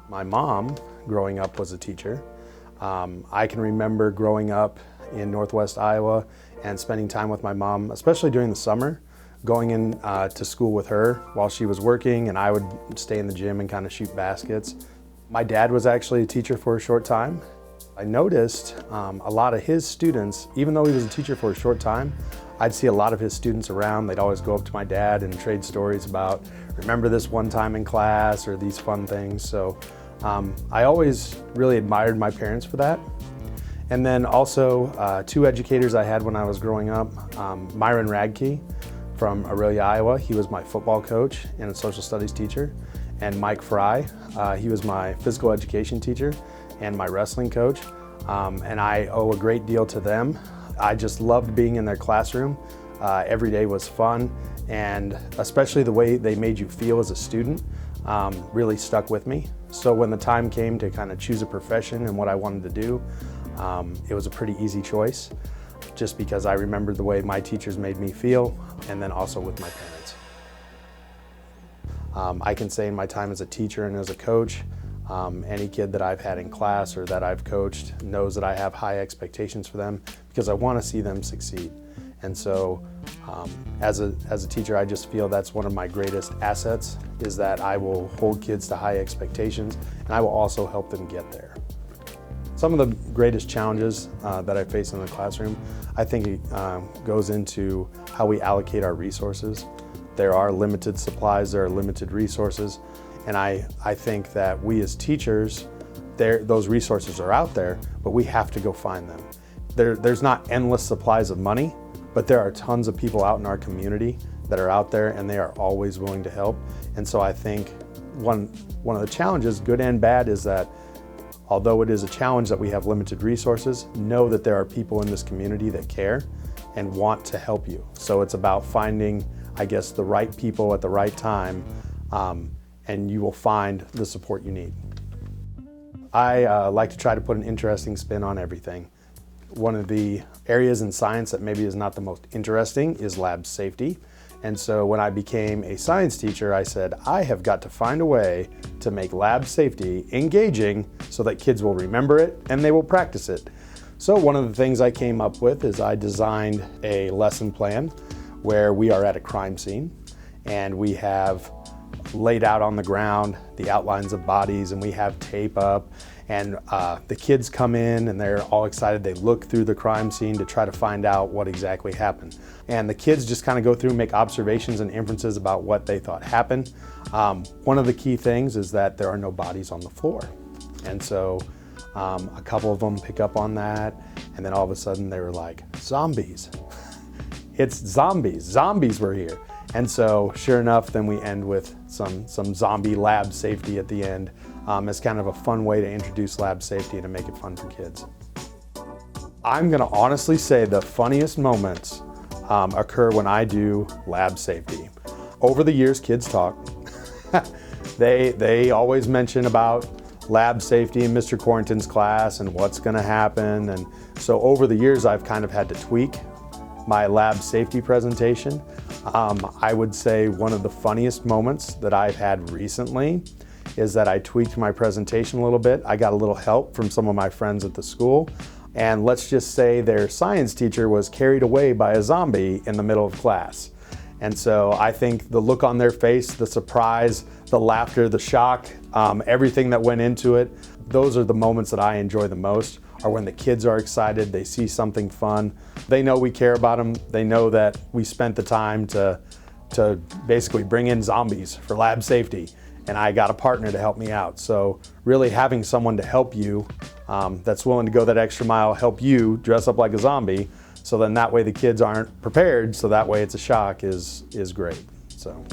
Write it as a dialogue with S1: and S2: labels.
S1: My mom, growing up, was a teacher. I can remember growing up in Northwest Iowa and spending time with my mom, especially during the summer, going in to school with her while she was working, and I would stay in the gym and kind of shoot baskets. My dad was actually a teacher for a short time. I noticed a lot of his students, even though he was a teacher for a short time, I'd see a lot of his students around. They'd always go up to my dad and trade stories about, remember this one time in class, or these fun things. So I always really admired my parents for that. And then also two educators I had when I was growing up, Myron Radke from Aurelia, Iowa. He was my football coach and a social studies teacher. And Mike Fry, he was my physical education teacher and my wrestling coach. And I owe a great deal to them. I just loved being in their classroom. Every day was fun, and especially the way they made you feel as a student really stuck with me. So when the time came to kind of choose a profession and what I wanted to do, it was a pretty easy choice, just because I remembered the way my teachers made me feel, and then also with my parents. I can say in my time as a teacher and as a coach, any kid that I've had in class or that I've coached knows that I have high expectations for them because I want to see them succeed. And so as a teacher, I just feel that's one of my greatest assets, is that I will hold kids to high expectations, and I will also help them get there. Some of the greatest challenges that I face in the classroom, I think it goes into how we allocate our resources. There are limited supplies, there are limited resources, and I think that we as teachers, those resources are out there, but we have to go find them. There's not endless supplies of money, but there are tons of people out in our community that are out there, and they are always willing to help. And so I think one of the challenges, good and bad, is that although it is a challenge that we have limited resources, know that there are people in this community that care and want to help you. So it's about finding, I guess, the right people at the right time, and you will find the support you need. I like to try to put an interesting spin on everything. One of the areas in science that maybe is not the most interesting is lab safety. And so when I became a science teacher, I said, I have got to find a way to make lab safety engaging so that kids will remember it and they will practice it. So one of the things I came up with is I designed a lesson plan where we are at a crime scene, and we have laid out on the ground the outlines of bodies, and we have tape up, and the kids come in and they're all excited. They look through the crime scene to try to find out what exactly happened. And the kids just kind of go through and make observations and inferences about what they thought happened. One of the key things is that there are no bodies on the floor. And so a couple of them pick up on that, and then all of a sudden they were like, zombies. It's zombies. Zombies were here. And so sure enough, then we end with some zombie lab safety at the end. It's kind of a fun way to introduce lab safety and to make it fun for kids. I'm gonna honestly say the funniest moments occur when I do lab safety. Over the years, kids talk. They always mention about lab safety in Mr. Corrington's class and what's gonna happen. And so over the years, I've kind of had to tweak my lab safety presentation. I would say one of the funniest moments that I've had recently is that I tweaked my presentation a little bit. I got a little help from some of my friends at the school, and let's just say their science teacher was carried away by a zombie in the middle of class. And so I think the look on their face, the surprise, the laughter, the shock, everything that went into it, those are the moments that I enjoy the most, are when the kids are excited, they see something fun, they know we care about them, they know that we spent the time to basically bring in zombies for lab safety, and I got a partner to help me out. So really having someone to help you that's willing to go that extra mile, help you dress up like a zombie, so then that way the kids aren't prepared, so that way it's a shock, is great. So.